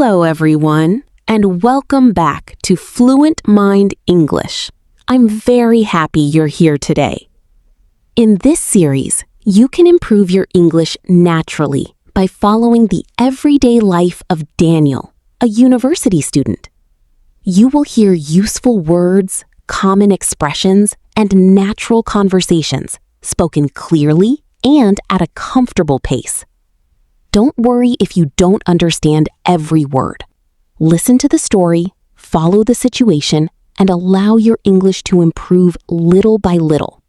Hello, everyone, and welcome back to Fluent Mind English. I'm very happy you're here today. In this series, you can improve your English naturally by following the everyday life of Daniel, a university student. You will hear useful words, common expressions, and natural conversations spoken clearly and at a comfortable pace. Don't worry if you don't understand every word. Listen to the story, follow the situation, and allow your English to improve little by little.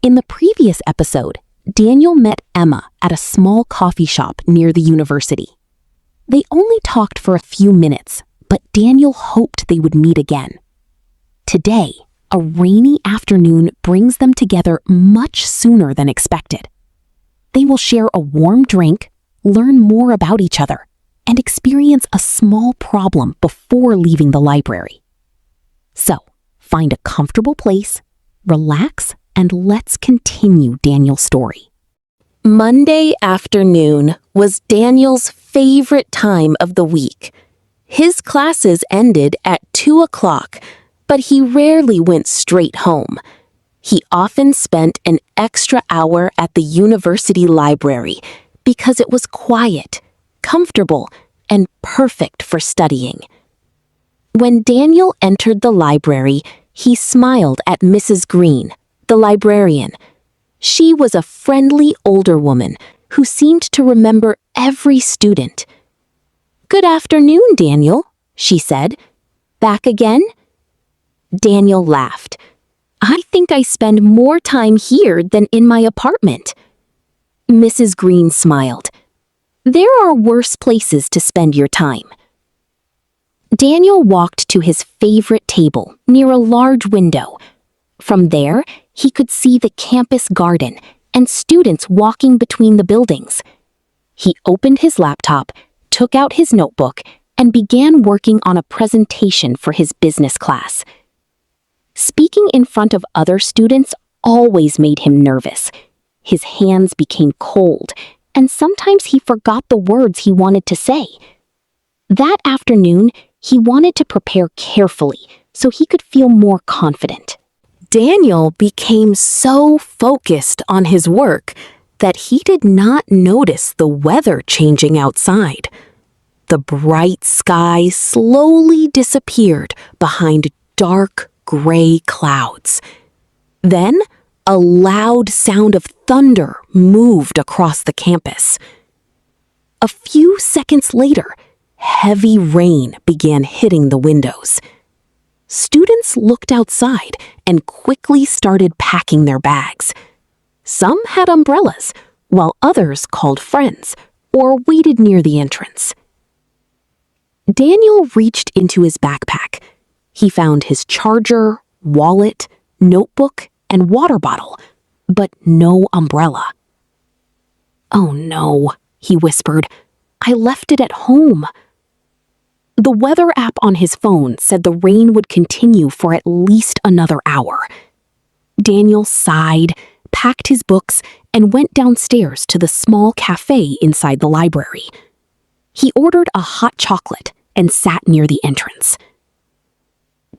In the previous episode, Daniel met Emma at a small coffee shop near the university. They only talked for a few minutes, but Daniel hoped they would meet again. Today, a rainy afternoon brings them together much sooner than expected. They will share a warm drink, learn more about each other, and experience a small problem before leaving the library. So, find a comfortable place, relax, and let's continue Daniel's story. Monday afternoon was Daniel's favorite time of the week. His classes ended at 2 o'clock, but he rarely went straight home. He often spent an extra hour at the university library because it was quiet, comfortable, and perfect for studying. When Daniel entered the library, he smiled at Mrs. Green, the librarian. She was a friendly older woman who seemed to remember every student. "Good afternoon, Daniel," she said. "Back again?" Daniel laughed. "I think I spend more time here than in my apartment." Mrs. Green smiled. "There are worse places to spend your time." Daniel walked to his favorite table near a large window. From there, he could see the campus garden and students walking between the buildings. He opened his laptop, took out his notebook, and began working on a presentation for his business class. Speaking in front of other students always made him nervous. His hands became cold, and sometimes he forgot the words he wanted to say. That afternoon, he wanted to prepare carefully so he could feel more confident. Daniel became so focused on his work that he did not notice the weather changing outside. The bright sky slowly disappeared behind dark, gray clouds. Then, a loud sound of thunder moved across the campus. A few seconds later, heavy rain began hitting the windows. Students looked outside and quickly started packing their bags. Some had umbrellas, while others called friends or waited near the entrance. Daniel reached into his backpack. He found his charger, wallet, notebook, and water bottle, but no umbrella. "Oh no," he whispered. "I left it at home." The weather app on his phone said the rain would continue for at least another hour. Daniel sighed, packed his books, and went downstairs to the small cafe inside the library. He ordered a hot chocolate and sat near the entrance.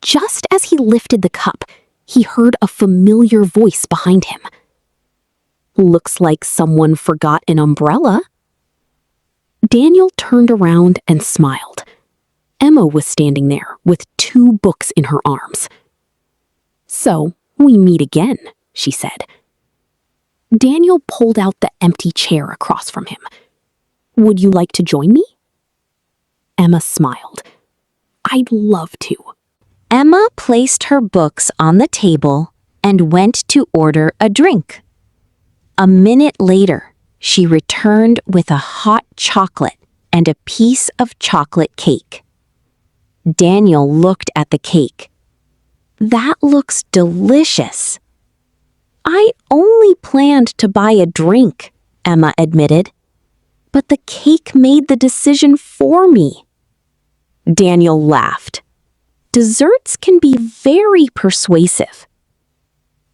Just as he lifted the cup, he heard a familiar voice behind him. "Looks like someone forgot an umbrella." Daniel turned around and smiled. Emma was standing there with 2 books in her arms. "So, we meet again," she said. Daniel pulled out the empty chair across from him. "Would you like to join me?" Emma smiled. "I'd love to." Emma placed her books on the table and went to order a drink. A minute later, she returned with a hot chocolate and a piece of chocolate cake. Daniel looked at the cake. "That looks delicious." "I only planned to buy a drink," Emma admitted. "But the cake made the decision for me." Daniel laughed. Desserts can be very persuasive.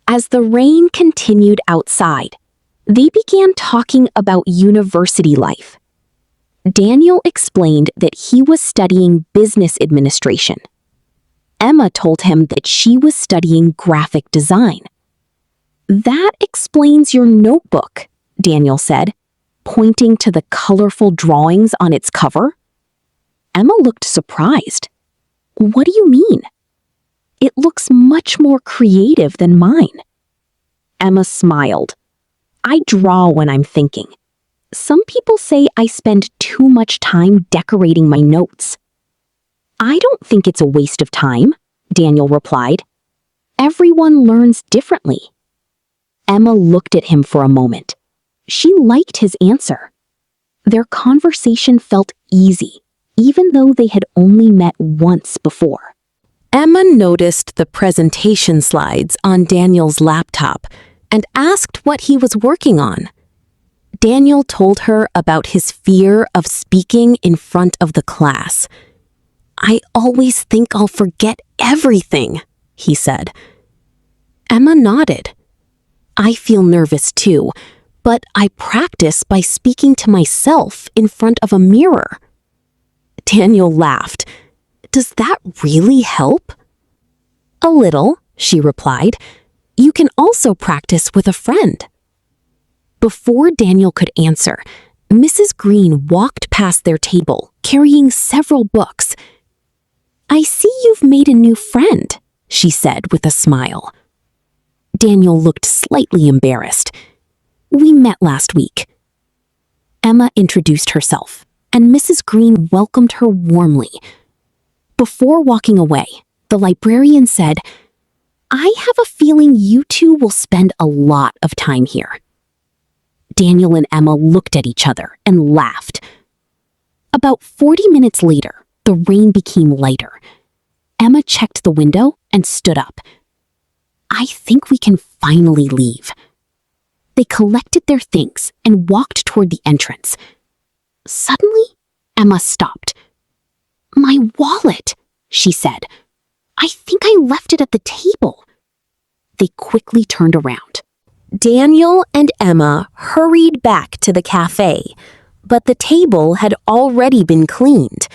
As the rain continued outside, they began talking about university life. Daniel explained that he was studying business administration. Emma told him that she was studying graphic design. "That explains your notebook," Daniel said, pointing to the colorful drawings on its cover. Emma looked surprised. "What do you mean?" "It looks much more creative than mine." Emma smiled. "I draw when I'm thinking. Some people say I spend too much time decorating my notes." "I don't think it's a waste of time," Daniel replied. "Everyone learns differently." Emma looked at him for a moment. She liked his answer. Their conversation felt easy, even though they had only met once before. Emma noticed the presentation slides on Daniel's laptop and asked what he was working on. Daniel told her about his fear of speaking in front of the class. "I always think I'll forget everything," he said. Emma nodded. "I feel nervous too, but I practice by speaking to myself in front of a mirror." Daniel laughed. "Does that really help?" "A little," she replied. "You can also practice with a friend." Before Daniel could answer, Mrs. Green walked past their table, carrying several books. "I see you've made a new friend," she said with a smile. Daniel looked slightly embarrassed. "We met last week." Emma introduced herself, and Mrs. Green welcomed her warmly. Before walking away, the librarian said, "I have a feeling you two will spend a lot of time here." Daniel and Emma looked at each other and laughed. About 40 minutes later, the rain became lighter. Emma checked the window and stood up. "I think we can finally leave." They collected their things and walked toward the entrance. Suddenly, Emma stopped. "My wallet," she said. "I think I left it at the table." They quickly turned around. Daniel and Emma hurried back to the cafe, but the table had already been cleaned.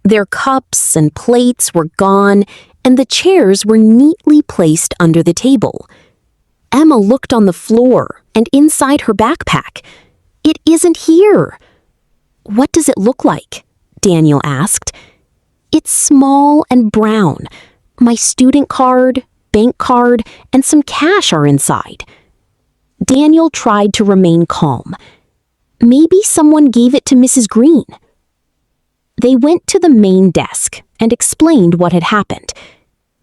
Their cups and plates were gone, and the chairs were neatly placed under the table. Emma looked on the floor and inside her backpack. "It isn't here." "What does it look like?" Daniel asked. "It's small and brown. My student card, bank card, and some cash are inside." Daniel tried to remain calm. "Maybe someone gave it to Mrs. Green." They went to the main desk and explained what had happened.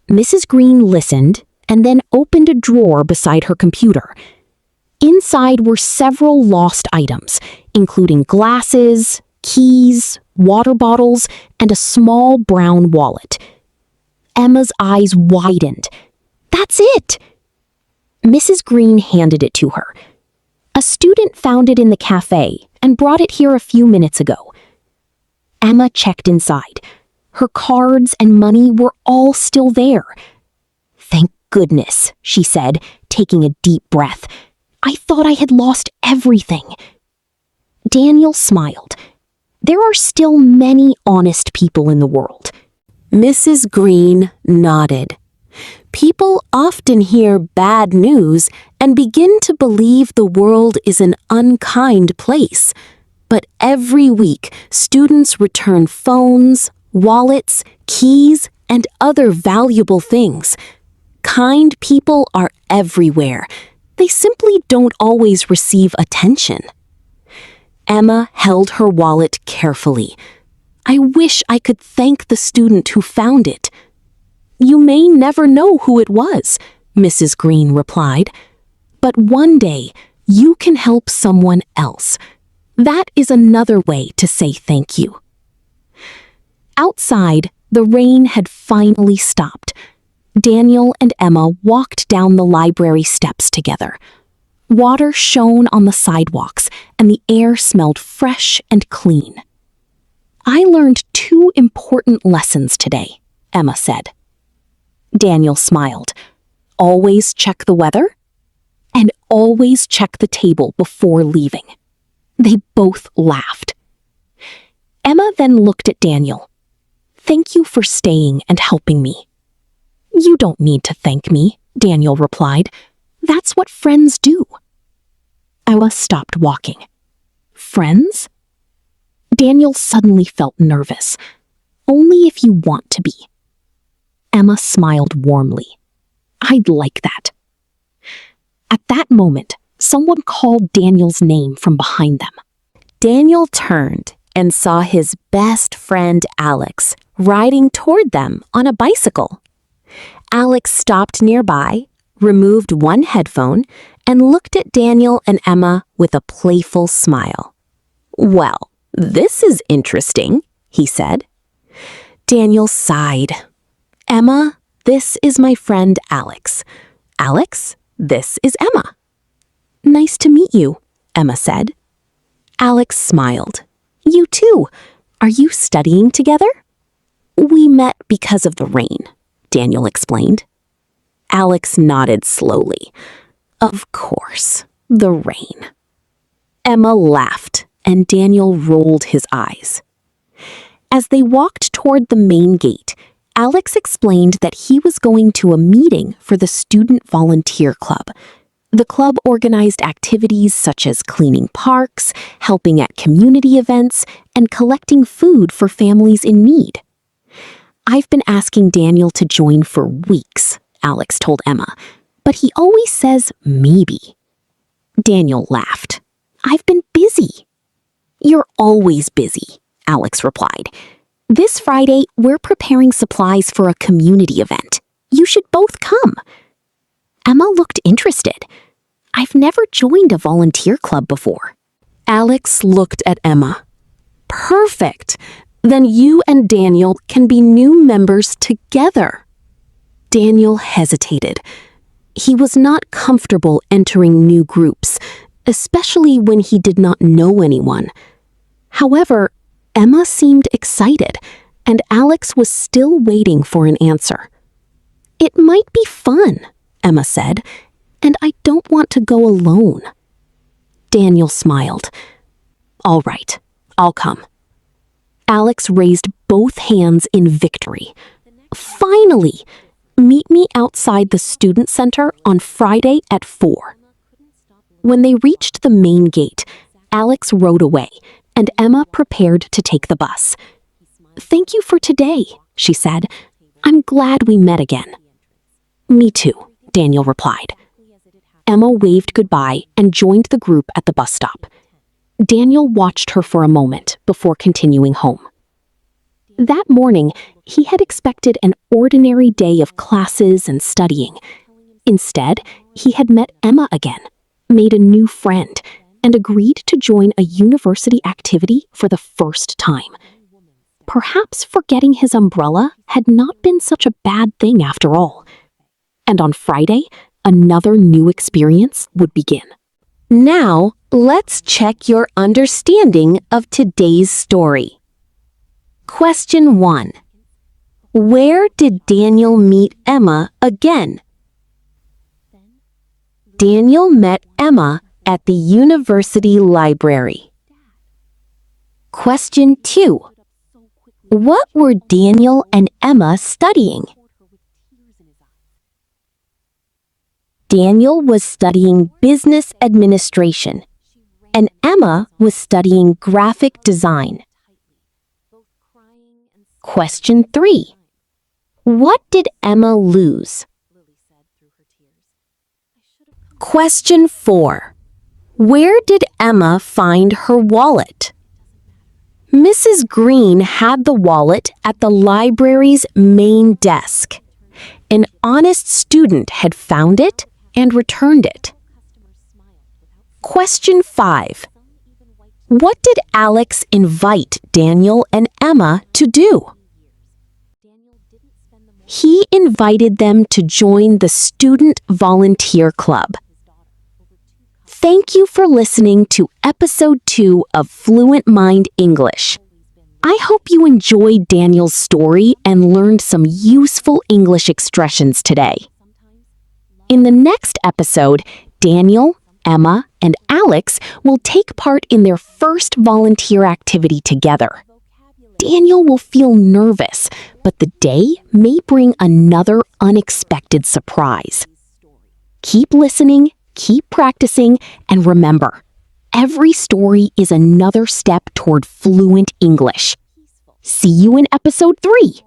Mrs. Green listened and then opened a drawer beside her computer. Inside were several lost items, including glasses, keys, water bottles, and a small brown wallet. Emma's eyes widened. "That's it!" Mrs. Green handed it to her. "A student found it in the cafe and brought it here a few minutes ago." Emma checked inside. Her cards and money were all still there. "Thank goodness," she said, taking a deep breath. "I thought I had lost everything." Daniel smiled. There are still many honest people in the world. Mrs. Green nodded. People often hear bad news and begin to believe the world is an unkind place. But every week, students return phones, wallets, keys, and other valuable things. Kind people are everywhere. They simply don't always receive attention. Emma held her wallet carefully. "I wish I could thank the student who found it." "You may never know who it was," Mrs. Green replied. "But one day, you can help someone else. That is another way to say thank you." Outside, the rain had finally stopped. Daniel and Emma walked down the library steps together. Water shone on the sidewalks, and the air smelled fresh and clean. "I learned 2 important lessons today," Emma said. Daniel smiled. "Always check the weather, and always check the table before leaving." They both laughed. Emma then looked at Daniel. "Thank you for staying and helping me." "You don't need to thank me," Daniel replied. "That's what friends do." Emma stopped walking. "Friends?" Daniel suddenly felt nervous. "Only if you want to be." Emma smiled warmly. "I'd like that." At that moment, someone called Daniel's name from behind them. Daniel turned and saw his best friend Alex riding toward them on a bicycle. Alex stopped nearby, removed one headphone, and looked at Daniel and Emma with a playful smile. "Well, this is interesting," he said. Daniel sighed. "Emma, this is my friend Alex. Alex, this is Emma." "Nice to meet you," Emma said. Alex smiled. "You too. Are you studying together?" "We met because of the rain," Daniel explained. Alex nodded slowly. "Of course, the rain." Emma laughed, and Daniel rolled his eyes. As they walked toward the main gate, Alex explained that he was going to a meeting for the Student Volunteer Club. The club organized activities such as cleaning parks, helping at community events, and collecting food for families in need. "I've been asking Daniel to join for weeks," Alex told Emma, "but he always says maybe." Daniel laughed. "I've been busy." "You're always busy," Alex replied. "This Friday, we're preparing supplies for a community event. You should both come." Emma looked interested. "I've never joined a volunteer club before." Alex looked at Emma. "Perfect! Then you and Daniel can be new members together." Daniel hesitated. He was not comfortable entering new groups, especially when he did not know anyone. However, Emma seemed excited, and Alex was still waiting for an answer. "It might be fun," Emma said, "and I don't want to go alone." Daniel smiled. "All right, I'll come." Alex raised both hands in victory. "Finally! Meet me outside the student center on Friday at 4. When they reached the main gate, Alex rode away, and Emma prepared to take the bus. "Thank you for today," she said. "I'm glad we met again." "Me too," Daniel replied. Emma waved goodbye and joined the group at the bus stop. Daniel watched her for a moment before continuing home. That morning, he had expected an ordinary day of classes and studying. Instead, he had met Emma again, made a new friend, and agreed to join a university activity for the first time. Perhaps forgetting his umbrella had not been such a bad thing after all. And on Friday, another new experience would begin. Now, let's check your understanding of today's story. Question 1. Where did Daniel meet Emma again? Daniel met Emma at the university library. Question 2. What were Daniel and Emma studying? Daniel was studying business administration, and Emma was studying graphic design. Question 3. What did Emma lose? Question 4. Where did Emma find her wallet? Mrs. Green had the wallet at the library's main desk. An honest student had found it and returned it. Question 5. What did Alex invite Daniel and Emma to do? He invited them to join the Student Volunteer Club. Thank you for listening to Episode 2 of Fluent Mind English. I hope you enjoyed Daniel's story and learned some useful English expressions today. In the next episode, Daniel, Emma, and Alex will take part in their first volunteer activity together. Daniel will feel nervous, but the day may bring another unexpected surprise. Keep listening, keep practicing, and remember, every story is another step toward fluent English. See you in episode 3.